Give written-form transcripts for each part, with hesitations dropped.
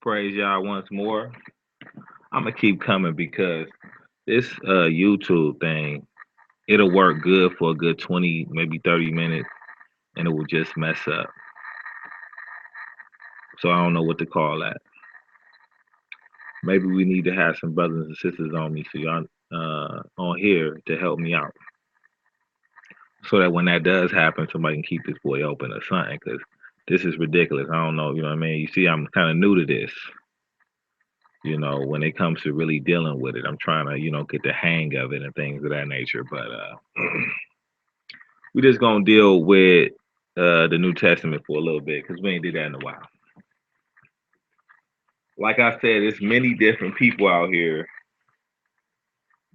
Praise y'all once more. I'm gonna keep coming because this YouTube thing, it'll work good for a good 20, maybe 30 minutes, and it will just mess up. So I don't know what to call that. Maybe we need to have some brothers and sisters on me, so y'all on here to help me out, so that when that does happen, somebody can keep this boy open or something. Because this is ridiculous. I don't know, you know what I mean? You see, I'm kind of new to this. When it comes to really dealing with it, I'm trying to, get the hang of it and things of that nature. But we just gonna deal with the New Testament for a little bit because we ain't did that in a while. Like I said, there's many different people out here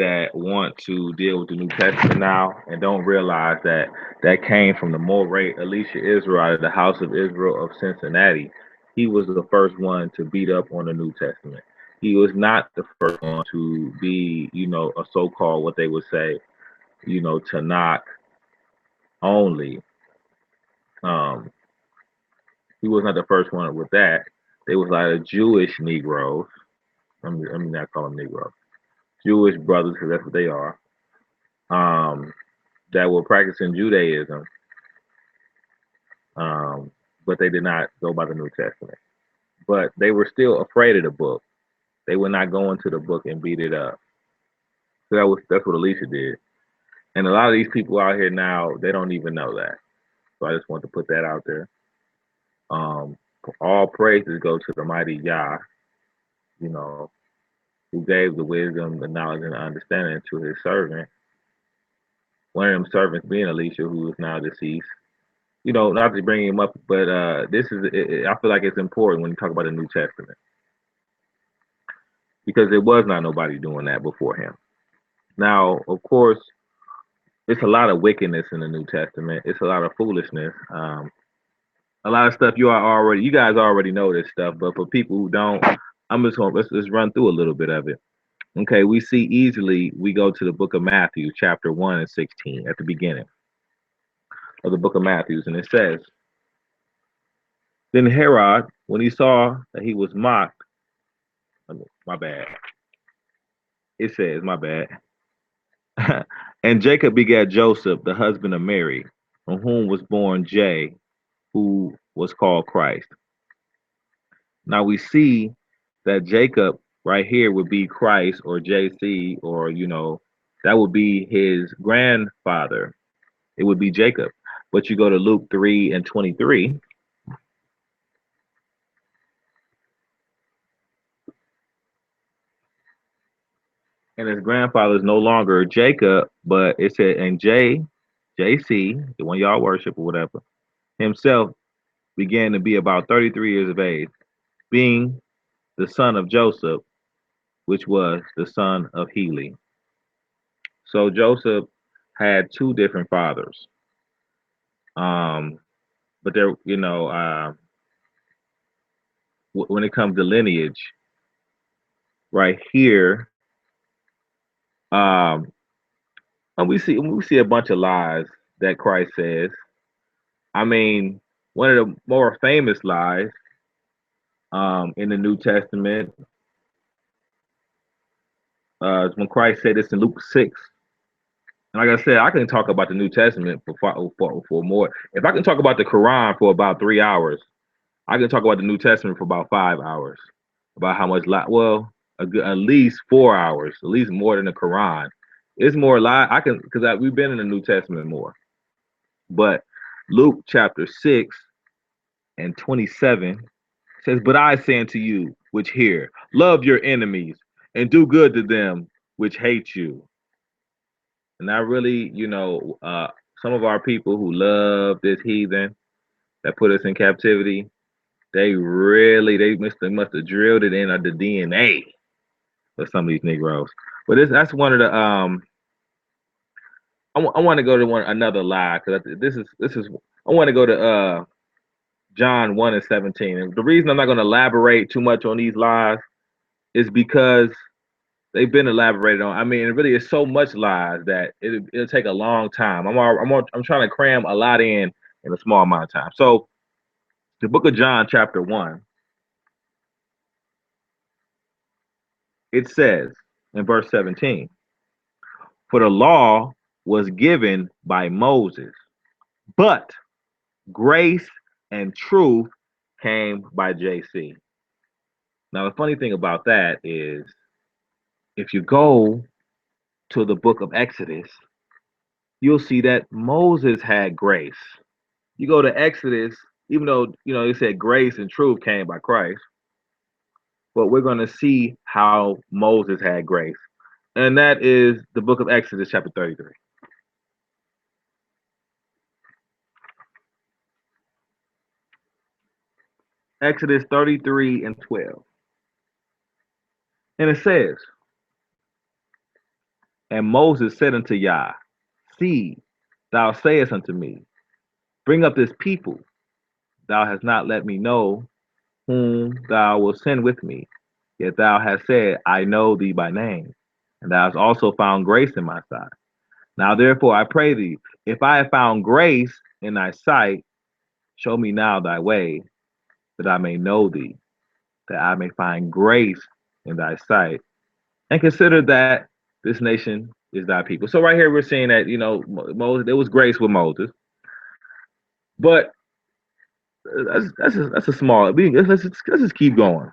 that want to deal with the New Testament now and don't realize that that came from the Morate Alicia Israel out of the House of Israel of Cincinnati. He was the first one to beat up on the New Testament. He was not the first one to be, a so-called what they would say, Tanakh only. Um, he was not the first one with that. They was like Jewish Negroes. Let me not call them Negroes. Jewish brothers, because that's what they are. Um, that were practicing Judaism, um, but they did not go by the New Testament. But they were still afraid of the book. They would not go into the book and beat it up. So that's what Alicia did. And a lot of these people out here now, they don't even know that. So I just want to put that out there. Um, all praises go to the mighty Yah, you know, who gave the wisdom, the knowledge, and the understanding to his servant. One of them servants being Alicia, who is now deceased. Not to bring him up, but I feel like it's important when you talk about the New Testament because there was not nobody doing that before him. Now, of course, it's a lot of wickedness in the New Testament. It's a lot of foolishness. A lot of stuff you guys already know this stuff, but for people who don't, I'm just going to let's run through a little bit of it. Okay, we see easily, we go to the book of Matthew, chapter 1 and 16, at the beginning of the book of Matthew, and it says, Then Herod, when he saw that he was mocked, my bad. It says, my bad. And Jacob begat Joseph, the husband of Mary, from whom was born who was called Christ. Now we see that Jacob right here would be Christ or JC, or, that would be his grandfather. It would be Jacob. But you go to Luke 3 and 23. And his grandfather is no longer Jacob, but it said, and JC, the one y'all worship or whatever, himself began to be about 33 years of age, being the son of Joseph, which was the son of Heli. So Joseph had two different fathers. Um, but there, when it comes to lineage, right here, um, and we see a bunch of lies that Christ says. I mean, one of the more famous lies in the New Testament is when Christ said this in Luke 6. And like I said, I can talk about the New Testament for more. If I can talk about the Quran for about 3 hours, I can talk about the New Testament for about 5 hours. About how much at least 4 hours, at least more than the Quran. It's more lie. Because we've been in the New Testament more. But Luke chapter 6 and 27 says, But I say unto you, which hear, love your enemies and do good to them which hate you. And I really, some of our people who love this heathen that put us in captivity, they must have drilled it in the DNA of some of these Negroes. But that's one of the I want to go to another lie because this is I want to go to John 1 and 17. And the reason I'm not going to elaborate too much on these lies is because they've been elaborated on. I mean, it really is so much lies that it'll take a long time. I'm trying to cram a lot in a small amount of time. So the book of John, chapter 1, It says in verse 17, for the law was given by Moses, but grace and truth came by JC. Now, the funny thing about that is if you go to the book of Exodus, you'll see that Moses had grace. You go to Exodus, even though, it said grace and truth came by Christ, but we're going to see how Moses had grace. And that is the book of Exodus, chapter 33. Exodus 33 and 12. And it says, and Moses said unto Yah, see, thou sayest unto me, bring up this people. Thou hast not let me know whom thou wilt send with me. Yet thou hast said, I know thee by name, and thou hast also found grace in my sight. Now therefore I pray thee, if I have found grace in thy sight, show me now thy way, that I may know thee, that I may find grace in thy sight, and consider that this nation is thy people. So right here we're seeing that, Moses, there was grace with Moses, but that's a small. Let's just keep going.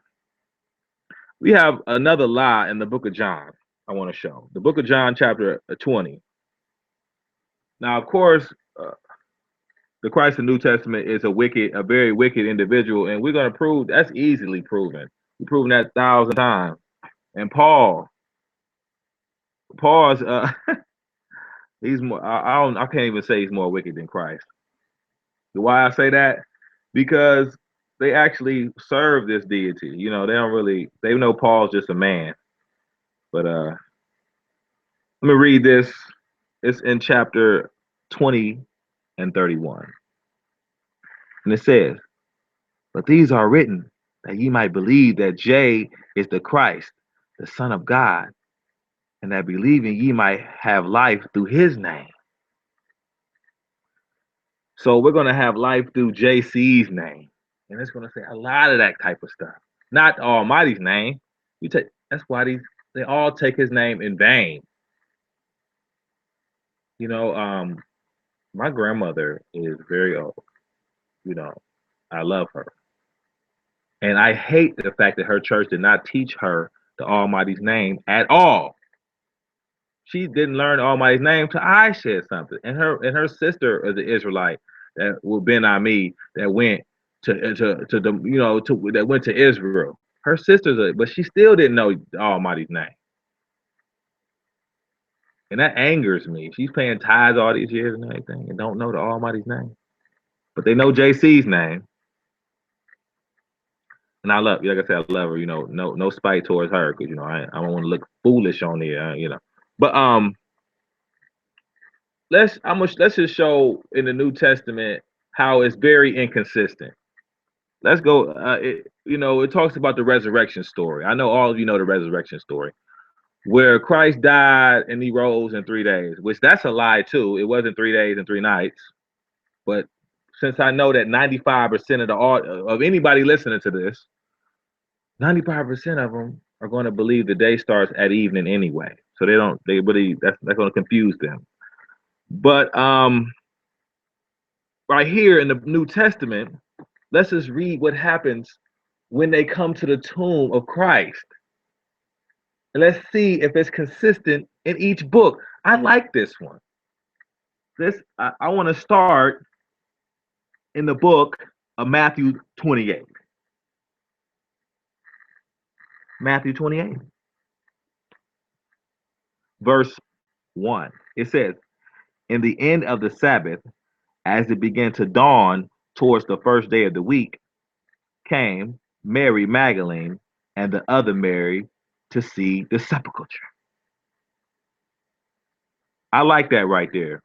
We have another lie in the book of John. I want to show the book of John, chapter 20. Now, of course, the Christ of the New Testament is a very wicked individual, and we're going to prove that's easily proven. We've proven that 1,000 times. And Paul's, he's more. I can't even say he's more wicked than Christ. Why I say that? Because they actually serve this deity. They don't really. They know Paul's just a man. But let me read this. It's in chapter 20 and 31. And it says, but these are written that ye might believe that J is the Christ, the Son of God, and that believing ye might have life through his name. So we're going to have life through JC's name. And it's going to say a lot of that type of stuff. Not Almighty's name. That's why they all take his name in vain. You know, my grandmother is very old. You know, I love her. And I hate the fact that her church did not teach her the Almighty's name at all. She didn't learn the Almighty's name till I said something. And her sister is an Israelite that will Ben Ami that went to the that went to Israel. Her but she still didn't know the Almighty's name. And that angers me. She's paying tithes all these years and everything and don't know the Almighty's name. But they know JC's name. And I love, like I said, I love her. No spite towards her because I don't want to look foolish on there. But let's just show in the New Testament how it's very inconsistent. Let's go. It talks about the resurrection story. I know all of you know the resurrection story, where Christ died and he rose in 3 days, which that's a lie too. It wasn't 3 days and 3 nights. But since I know that 95% of anybody listening to this, 95% of them are going to believe the day starts at evening anyway. So they believe that's going to confuse them. But right here in the New Testament, let's just read what happens when they come to the tomb of Christ. And let's see if it's consistent in each book. I like this one. I want to start in the book of Matthew 28. Matthew 28, verse 1. It says, in the end of the Sabbath, as it began to dawn towards the first day of the week, came Mary Magdalene and the other Mary to see the sepulchre. I like that right there.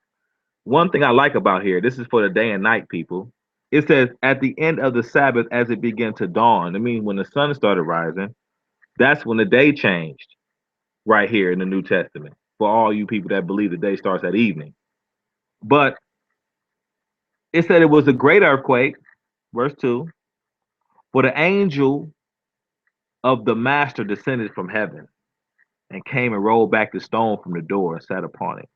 One thing I like about here, this is for the day and night people. It says at the end of the Sabbath as it began to dawn. I mean, when the sun started rising, that's when the day changed right here in the New Testament for all you people that believe the day starts at evening. But it said it was a great earthquake, verse 2, for the angel of the master descended from heaven. and came and rolled back the stone from the door and sat upon it.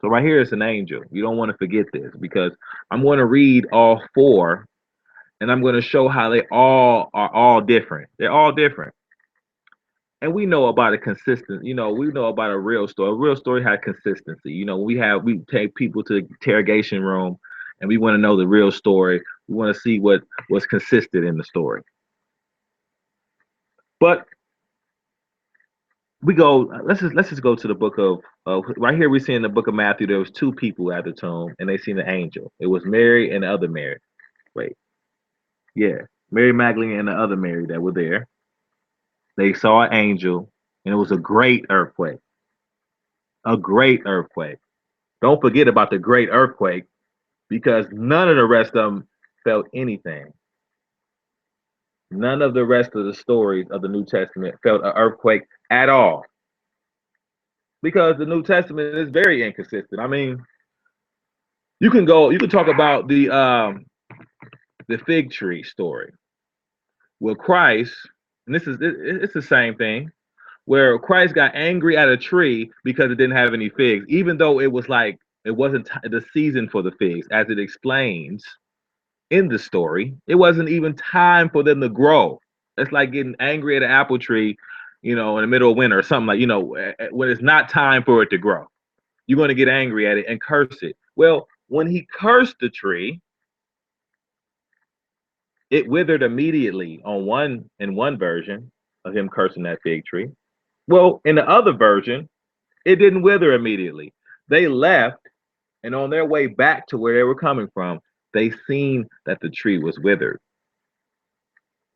So right here it's an angel. You don't want to forget this because I'm going to read all four and I'm going to show how they all are all different. They're all different. And we know about a consistent, we know about a real story. A real story has consistency. We take people to the interrogation room and we want to know the real story. We want to see what was consistent in the story. But we go let's just go to the book of right here we see in the book of Matthew there was two people at the tomb and they seen an angel. It was Mary and the other Mary. Wait, yeah. Mary Magdalene and the other Mary that were there. They saw an angel and it was a great earthquake. A great earthquake. Don't forget about the great earthquake because none of the rest of them felt anything. None of the rest of the stories of the New Testament felt an earthquake at all because the New Testament is very inconsistent. I mean, you can talk about the fig tree story where Christ, and it's the same thing, where Christ got angry at a tree because it didn't have any figs, even though it was like it wasn't the season for the figs, as it explains in the story. It wasn't even time for them to grow. It's like getting angry at an apple tree, in the middle of winter or something like, when it's not time for it to grow. You're going to get angry at it and curse it. Well, when he cursed the tree, it withered immediately in one version of him cursing that fig tree. Well, in the other version, it didn't wither immediately. They left, and on their way back to where they were coming from, they seen that the tree was withered.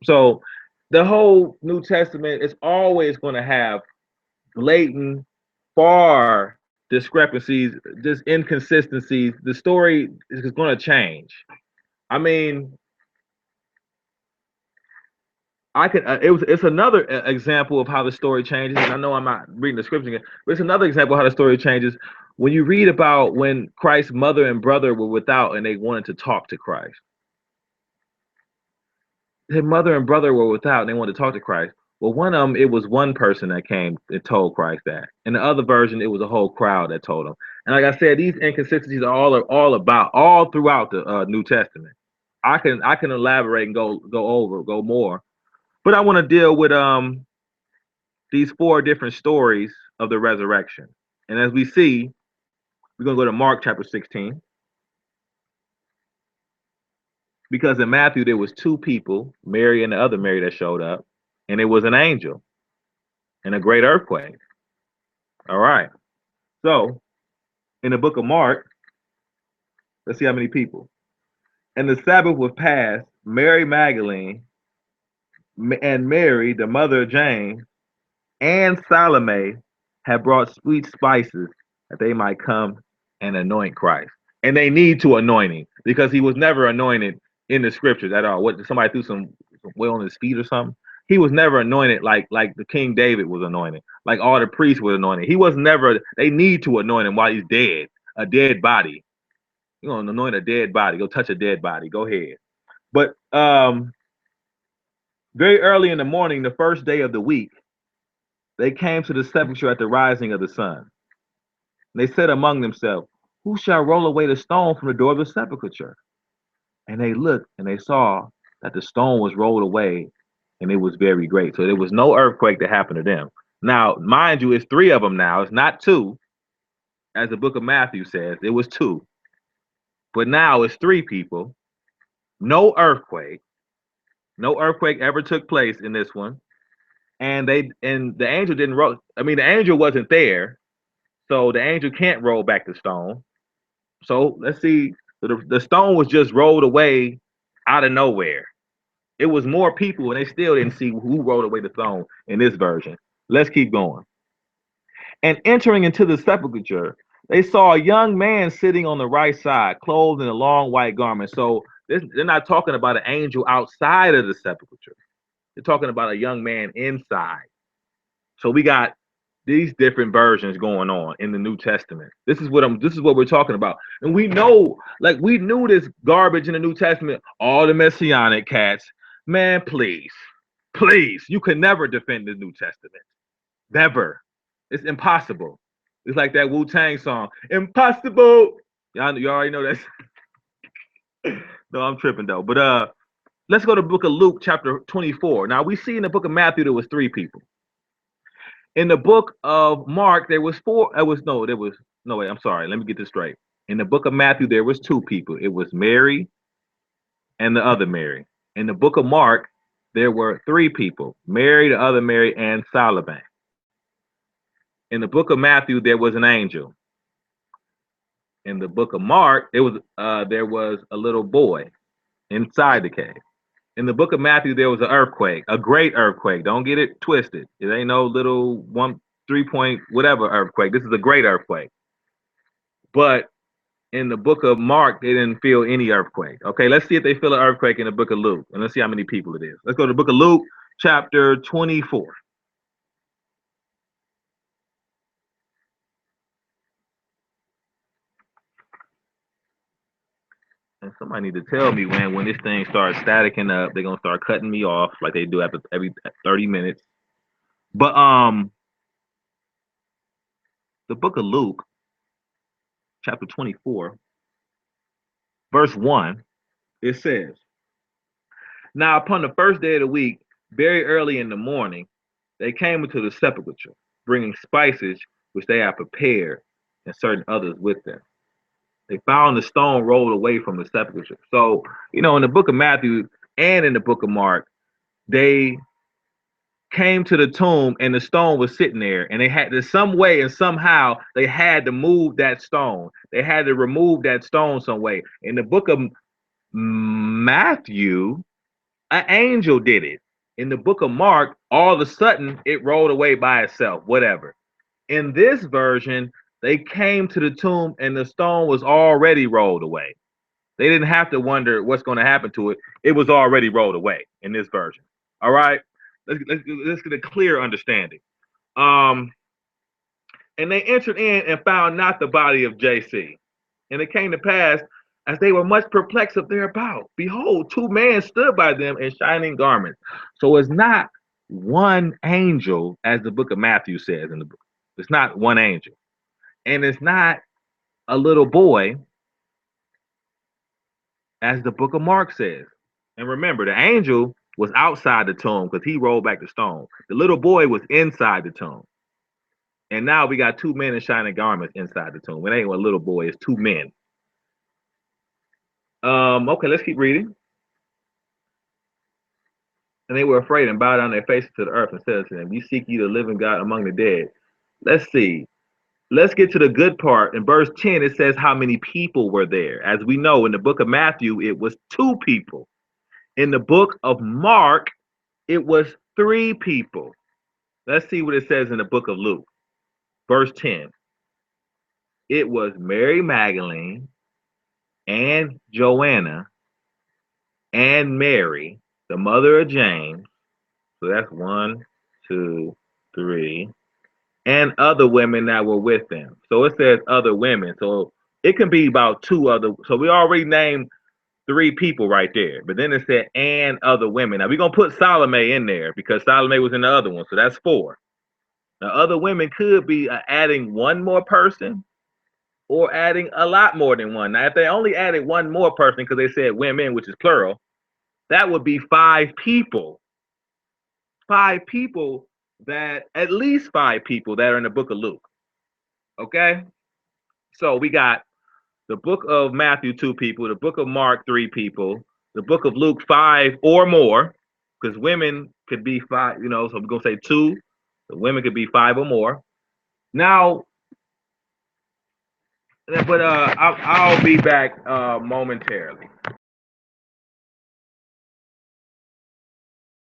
So the whole New Testament is always going to have blatant, far discrepancies, just inconsistencies. The story is going to change. I mean, it's another example of how the story changes. And I know I'm not reading the scripture again, but it's another example of how the story changes when you read about when Christ's mother and brother were without and they wanted to talk to Christ. His mother and brother were without and they wanted to talk to Christ. Well, one of them, it was one person that came and told Christ that. In the other version, it was a whole crowd that told him. And like I said, these inconsistencies are all throughout the New Testament. I can elaborate and go more, but I want to deal with these four different stories of the resurrection. And as we see, we're gonna go to Mark chapter 16 because in Matthew there was two people, Mary and the other Mary that showed up, and it was an angel and a great earthquake. All right. So in the book of Mark, let's see how many people. And the Sabbath was passed. Mary Magdalene and Mary, the mother of James, and Salome had brought sweet spices that they might come and anoint Christ. And they need to anointing because he was never anointed in the scriptures at all. What somebody threw some oil on his feet or something? He was never anointed like the King David was anointed, like all the priests were anointed. He was never. They need to anoint him while he's dead, a dead body. You gonna anoint a dead body? Go touch a dead body. Go ahead. But very early in the morning, the first day of the week, they came to the sepulchre at the rising of the sun. And they said among themselves, "Who shall roll away the stone from the door of the sepulchre?" And they looked and they saw that the stone was rolled away and it was very great. So there was no earthquake that happened to them. Now, mind you, it's three of them now. It's not two, as the book of Matthew says. It was two. But now it's three people. No earthquake. No earthquake ever took place in this one. And the angel didn't roll. I mean, the angel wasn't there. So the angel can't roll back the stone. So let's see. The stone was just rolled away out of nowhere. It was more people, and they still didn't see who rolled away the stone in this version. Let's keep going. And entering into the sepulchre, they saw a young man sitting on the right side, clothed in a long white garment. So they're not talking about an angel outside of the sepulchre. They're talking about a young man inside. So we got these different versions going on in the New Testament. This is what we're talking about. And we know, like we knew this garbage in the New Testament, all the messianic cats. Man, please, you can never defend the New Testament. Never. It's impossible. It's like that Wu-Tang song. Impossible. You already know that. No, I'm tripping though. But let's go to the book of Luke, chapter 24. Now we see in the book of Matthew there was three people. In the book of Mark, there was four. No wait, I'm sorry. Let me get this straight. In the book of Matthew, there was two people. It was Mary and the other Mary. In the book of Mark, there were three people: Mary, the other Mary, and Salome. In the book of Matthew, there was an angel. In the book of Mark, there was a little boy inside the cave. In the book of Matthew, there was an earthquake, a great earthquake. Don't get it twisted. It ain't no little 3 point whatever earthquake. This is a great earthquake. But in the book of Mark, they didn't feel any earthquake. Okay, let's see if they feel an earthquake in the book of Luke, and let's see how many people it is. Let's go to the book of Luke, chapter 24. And somebody need to tell me when this thing starts staticking up, they're gonna start cutting me off like they do after every 30 minutes. But the book of Luke, chapter 24, verse 1, it says, now upon the first day of the week, very early in the morning, they came into the sepulchre, bringing spices which they had prepared, and certain others with them. They found the stone rolled away from the sepulchre. So, in the book of Matthew and in the book of Mark, they came to the tomb and the stone was sitting there, and they had to some way and somehow they had to move that stone. They had to remove that stone some way. In the book of Matthew, an angel did it. In the book of Mark, all of a sudden it rolled away by itself, whatever. In this version, they came to the tomb and the stone was already rolled away. They didn't have to wonder what's going to happen to it. It was already rolled away in this version. All right, let's get a clear understanding. Um, and they entered in and found not the body of JC. And it came to pass, as they were much perplexed of thereabout, behold, two men stood by them in shining garments. So it's not one angel, as the book of Matthew says in the book. It's not one angel. And it's not a little boy, as the book of Mark says. And remember, the angel was outside the tomb because he rolled back the stone. The little boy was inside the tomb. And now we got two men in shining garments inside the tomb. It ain't a little boy, it's two men. Okay, let's keep reading. And they were afraid and bowed down their faces to the earth and said to them, we seek you the living God among the dead. Let's see. Let's get to the good part. In verse 10, it says how many people were there. As we know, in the book of Matthew, it was two people. In the book of Mark, it was three people. Let's see what it says in the book of Luke. Verse 10. It was Mary Magdalene and Joanna and Mary, the mother of James. So that's 1, 2, 3. And other women that were with them. So it says other women. So it can be about two other. So we already named three people right there. But then it said and other women. Now we're going to put Salome in there because Salome was in the other one. So that's 4. Now other women could be adding one more person or adding a lot more than one. Now if they only added one more person because they said women, which is plural, that would be 5 people. 5 people that, at least 5 people that are in the book of Luke. Okay? So we got the book of Matthew, 2 people, the book of Mark, 3 people, the book of Luke, 5 or more, because women could be 5, so we're going to say 2. The women could be 5 or more. Now, but I'll be back momentarily.